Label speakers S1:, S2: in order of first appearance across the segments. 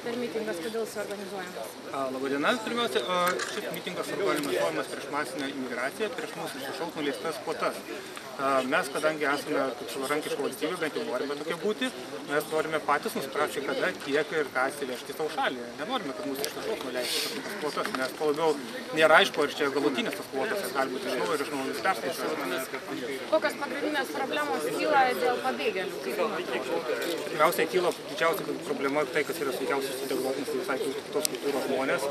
S1: per mitingas, kodėl jis organizuojamas?
S2: Labadiena, pirmiausia, šis mitingas organizuojamas prieš masinę imigraciją, prieš mūsų sušauk nuleistas kvotas. Mes, kadangi esame savarankiška valstybė, bent jau norime tokie būti, mes norime patys nuspręsti, kada, kiek ir ką įsivežti savo šalį. Nenorime, kad mūsų sušauk nuleistų tas kvotas, nes tuo labiau nėra aišku, ar čia galutinės tas kvotas, ar gali būti iš naujo ir iš naujo perskaičiuojamas.
S1: Kokios pagrindinės problemos kyla dėl pabėgėlių?
S2: Pirmiausiai kyla didžiausia problema tai, kas yra sunkiausiai suintegruotis visai kitos kultūros žmonės.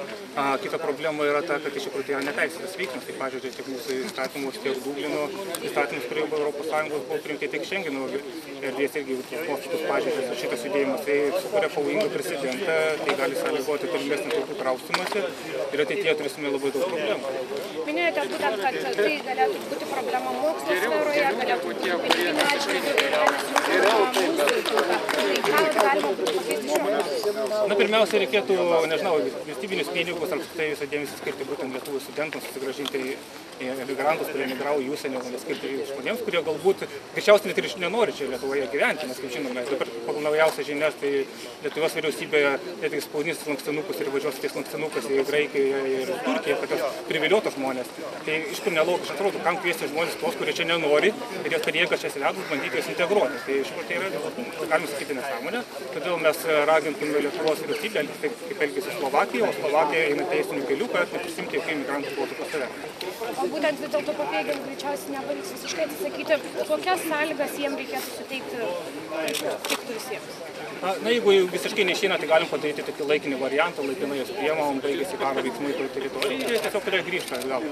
S2: Kita problema yra ta, kad iš tikrųjų tai yra neteisėtas veiksmas. Tai pažeidžia tiek mūsų įstatymus, tiek Dublino įstatymus, kurie Europos Sąjungos buvo priimti, tiek Šengeno erdvės irgi nuostatus pažeidžia šitas judėjimas. Tai sukuria pavojingą precedentą, tai gali sąlygoti tolimesnį tautų kraustymąsi ir ateityje turėsime labai daug problemų.
S1: Minėjote būtent, kad tai galėtų būti problema mokslo sferoje, galėtų būti piniginių atžvilgių ir mūsų tautą. Tai ką galima būtų pakeisti šiuo metu?
S2: Pirmiausia, reikėtų, nežinau, valstybinius pinigus ar tai visą dėmesį skirti būtent lietuvų studentams, susigrąžinti emigrantus, kurie emigravo į užsienį, o neskirti žmonėms, kurie galbūt greičiausiai net ir nenori čia Lietuvoje gyventi, nes, kaip žinome, dabar pagal naujausias žinias, tai Lietuvos vyriausybė net tik spaudys lankstinukus ir važiuos tais lankstinukas į Graikiją ir Turkiją, kad jos priviliotų žmonės. Tai iš kur nelogiškai atrodo, kam kviesti žmonės tos, kurie čia nenori, ir jos per jėgas čia įsivedus bandyti juos integruoti. Tai iš kur tai yra, galime sakyti, nesąmonė. Todėl mes ragintume Lietuvos vyriausybę elgtis taip, kaip elgėsi Slovakija, o Slovakija eina teisiniu keliu, kad neprisimti jokių imigrantų kvotų pas save.
S1: O būtent vis dėlto pabėgėlių greičiausiai nepavyks visiškai atsisakyti. Kokias sąlygas jiems reikėtų suteikti, tiktų visiems?
S2: Jeigu visiškai neišeina, tai galim padaryti tokį laikinį variantą, laikinai jos priemam, baigėsi karo veiksmai toj teritorijai ir tiesiog turėjo grįžti atgal.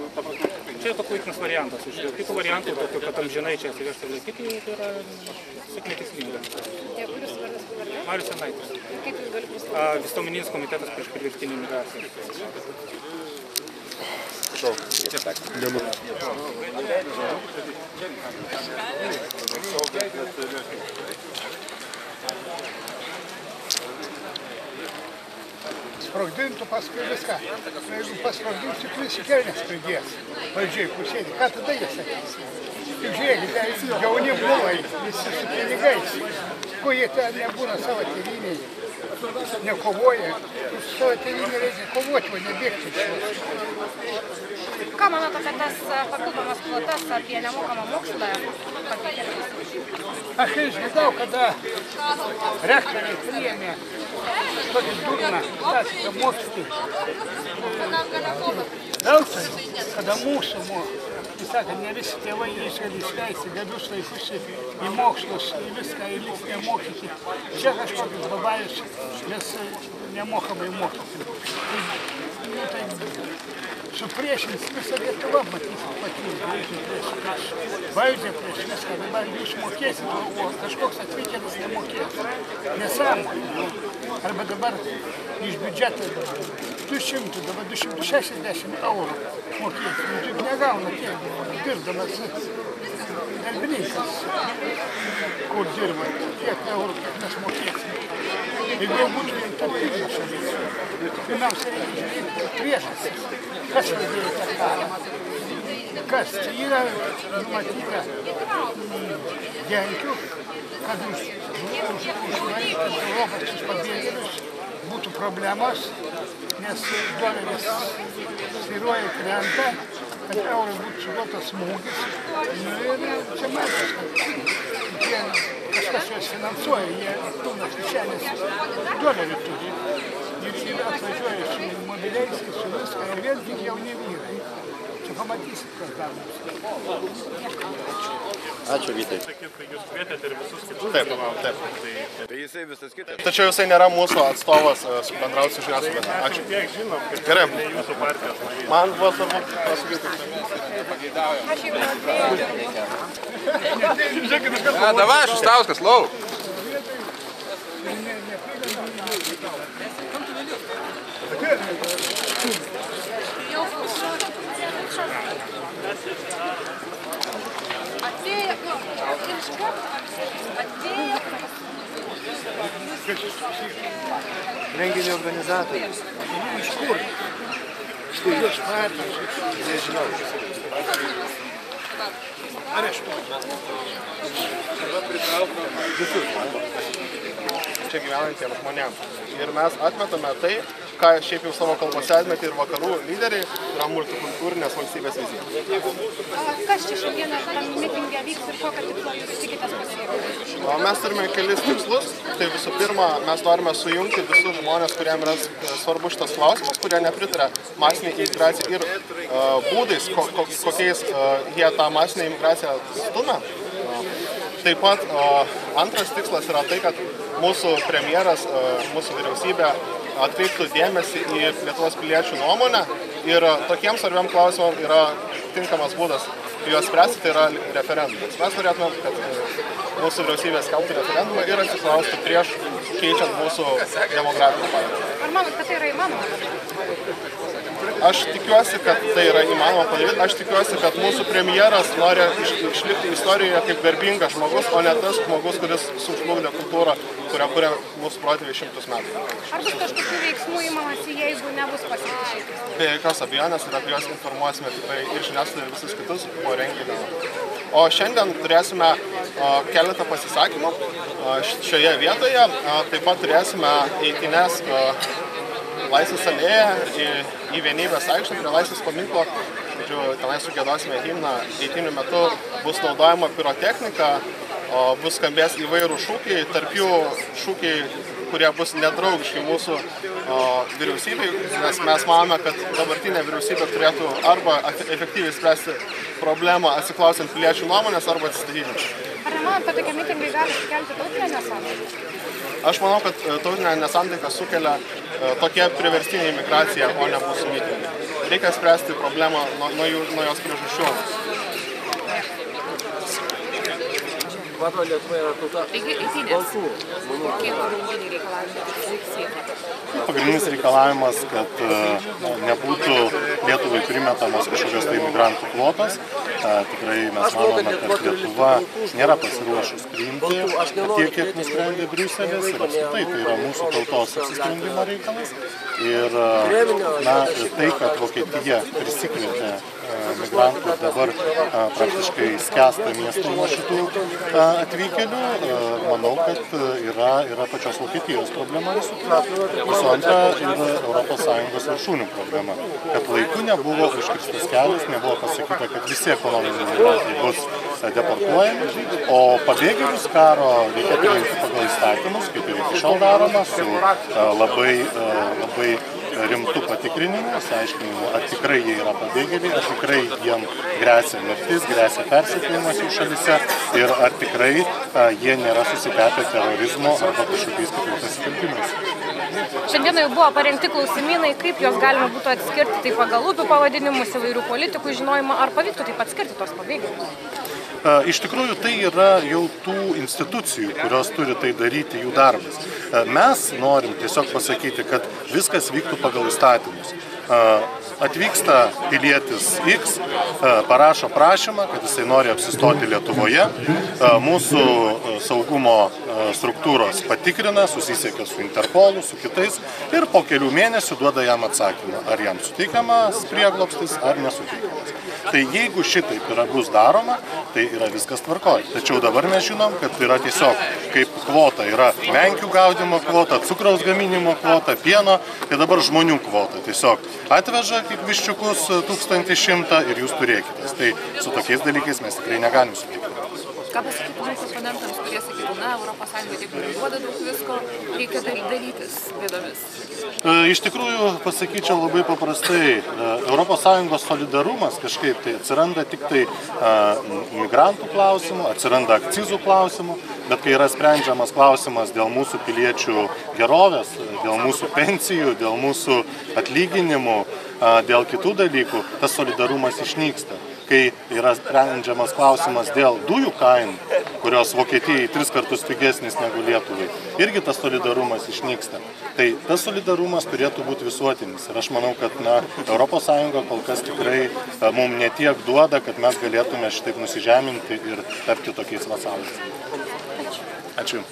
S2: Čia toks laikinas variantas. Iš kitų variantų, tokio, kad amžinai čia atsivežti laikyti, tai yra tiesiog netikslinga.
S1: Kuris vardas pavardė?
S2: Marius Janaitis.
S1: Kaip jūs gali pristatyti?
S2: Visuomeninis komitetas prieš priverstinį imigraciją.
S3: Sprogdintų paskui viską. Jeigu pasprogdintų, tik visi kelnes pridės. Valdžiai pusėdį. Ką tada jie sakys? Tik žiūrėkite, jauni buvai, visi su pinigais. Ko jie ten nebūna savo tėvynėje? Nekovoja. Su savo tėvynė reikia kovoti, o nebėgti.
S1: Ką manote apie tas papildomas kvotas apie nemokamą mokslą pabėgėliams?
S3: Aš išgirdau, kada rektoriai priėmė tokį durną staciją mokslį. Veltui, kada mūsų jis sakė, ne visi tėvai išgali išleisti gabius vaikus į mokslus, į viską, į liks nemokyti. Čia kažkokius babajus mes nemokamai mokyti. Tai supriešins visą Lietuvą, matysit patys, prieš valdžią, prieš viską, dabar jūs mokėsit, o kažkoks atvykėlis nemokės. Nesąmonė. Arba dabar iš biudžeto 200, dabar 260 eurų mokės. Juk negauna tiek, dirbdamas darbininkas, kur dirba, tiek eurų, kiek mes mokėsime. Jeigu jau būtų tarptautinė šalis, pirmiausia reikia žiūrėti priežastis. Kas pradėjo tą karą? Kas? Čia yra numatyta genkių, kad užvaryti Europos pabėgėlius būtų problemos, nes duomenys svyruoja krenta, kad eurui būtų suduotas smūgis. Ir čia matas, kad kažkas juos finansuoja, jie pilnas kišenės duomenį turi. Ir atvažiuoja su mobiliaisiais, su viską, ir vėl tik jauni vyrai. Čia pamatysit, kas darosi.
S4: Ačiū, Vytai.
S5: Jūs kvietėte ir visus kitus.
S4: Taip. Tai jisai visas kitas. Tačiau jisai nėra mūsų atstovas bendrauti su žiniasklaida.
S5: Ačiū. Tiek žinom, kad
S4: Gerai.
S5: ne jūsų partijos narys.
S4: Man buvo svarbu pasakyti.
S1: Aš jau atėjau.
S6: Davai, Šustauskas, lauk.
S4: Renginio organizatorius.
S3: Iš kur? Iš kur jos partijos?
S4: Nežinau.
S3: Ar aš?
S4: Visus. Čia čia gyvenantiems žmonėms. Ir mes atmetame tai, ką šiaip jau savo kalbose atmetė ir vakarų lyderiai, yra multikultūrinės valstybės vizija.
S1: Kas čia šiandieną tam mitinge vyks ir kokio tikslo jūs tikitės pasiekti?
S4: Mes turime kelis tikslus. Tai visų pirma, mes norime sujungti visus žmonės, kuriems yra svarbu šitas klausimas, kurie nepritarė masiniai imigracijai ir būdais, kokiais jie tą masinę imigraciją stumia. Taip pat antras tikslas yra tai, kad mūsų premjeras, mūsų vyriausybė atkreiptų dėmesį į Lietuvos piliečių nuomonę ir tokiems svarbiam klausimam yra tinkamas būdas juos spręsti, tai yra referendumas. Mes norėtume, kad mūsų vyriausybė skelbtų referendumą ir atsiklaustų prieš keičiant mūsų demografinę padėtį.
S1: Ar manot, kad tai yra įmanoma?
S4: Aš tikiuosi, kad tai yra įmanoma padaryti. Aš tikiuosi, kad mūsų premjeras nori išlikti istorijoje kaip garbingas žmogus, o ne tas žmogus, kuris sužlugdė kultūrą, kurią kuria mūsų protėviai 100 metų.
S1: Ar bus kažkokių veiksmų įmamasi, jeigu nebus pasiektas?
S4: Be jokios abejonės ir apie juos informuosime tikrai ir žiniasklaidą ir visus kitus po renginio. O šiandien turėsime keletą pasisakymų šioje vietoje. Taip pat turėsime eitynes Laisvės alėją į Vienybės aikštę prie Laisvės paminklo. Tenai sugiedosime himną. Eitynių metu bus naudojama pirotechnika, bus skambės įvairūs šūkiai, tarp jų šūkiai, kurie bus nedraugiški mūsų vyriausybei, nes mes manome, kad dabartinė vyriausybė turėtų arba efektyviai spręsti problemą atsiklausiant piliečių nuomonės arba atsistatydinti.
S1: Ar nemanot, kad tokie mitingai gali sukelti tautinę nesantaiką?
S4: Aš manau, kad tautinę nesantaiką sukelia tokia priverstinė imigracija, o ne mūsų mitingai. Reikia spręsti problemą nuo jos priežasčių.
S6: Pagrindinis reikalavimas, kad nebūtų Lietuvai primetamos kažkokios tai imigrantų kvotos. Tikrai mes manome, kad Lietuva nėra pasiruošus priimti tiek, kiek nusprendė Briuselis ir apskritai tai yra mūsų tautos apsisprendimo reikalas. Ir tai, kad Vokietija prisikvietė migrantų dabar praktiškai skęsta miestai nuo šitų atvykėlių, manau, kad yra pačios Vokietijos problema visų pirma. Visų antra, yra ES viršūnių problema, kad laiku nebuvo užkirstas kelias, nebuvo pasakyta, kad visi ekonominiai migrantai bus deportuojami, o pabėgėlius karo reikia priimti pagal įstatymus, kaip ir iki šiol daroma, su labai rimtų patikrinimų, aiškinimų, ar tikrai jie yra pabėgėliai, ar tikrai jiem gresia mirtis, gresia persekiojimas jų šalyse ir ar tikrai jie nėra susitepę terorizmo arba kažkokiais kitais nusikaltimais.
S1: Šiandieną jau buvo parengti klausimynai, kaip juos galima būtų atskirti, tai pagal upių pavadinimus, įvairių politikų žinojimą, ar pavyktų taip atskirti tos pabėgėlius?
S6: Iš tikrųjų, tai yra jau tų institucijų, kurios turi tai daryti jų darbas. Mes norim tiesiog pasakyti, kad viskas vyktų pagal įstatymus. Atvyksta pilietis X, parašo prašymą, kad jisai nori apsistoti Lietuvoje. Mūsų saugumo struktūros patikrina, susisiekia su Interpolu, su kitais ir po kelių mėnesių duoda jam atsakymą, ar jam suteikiamas prieglobstis ar nesuteikiamas. Tai jeigu šitaip bus daroma, tai yra viskas tvarkoj. Tačiau dabar mes žinom, kad yra tiesiog kaip kvota, yra menkių gaudimo kvota, cukraus gaminimo kvota, pieno, tai dabar žmonių kvota. Tiesiog atveža kaip viščiukus 1100 ir jūs turėkitės. Tai su tokiais dalykais mes tikrai negalim sutikti.
S1: Ką pasakytų mūsų oponentams, kurie sakytų, Europos Sąjunga tik duoda daug visko, reikia dalytis bėdomis?
S6: Iš tikrųjų, pasakyčiau labai paprastai, ES solidarumas kažkaip tai atsiranda tik tai migrantų klausimų, atsiranda akcizų klausimų, bet kai yra sprendžiamas klausimas dėl mūsų piliečių gerovės, dėl mūsų pensijų, dėl mūsų atlyginimų, dėl kitų dalykų, tas solidarumas išnyksta. Kai yra sprendžiamas klausimas dėl dujų kainų, kurios Vokietijai 3 kartus pigesnis negu Lietuvai, irgi tas solidarumas išnyksta. Tai tas solidarumas turėtų būti visuotinis. Ir aš manau, kad ES kol kas tikrai mums netiek duoda, kad mes galėtume šitaip nusižeminti ir tapti tokiais vasalais. Ačiū.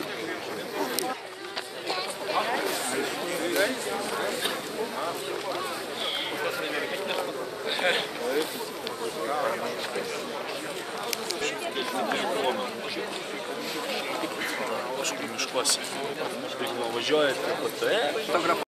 S5: Kažkur miškuose.
S7: važiuojate PTE.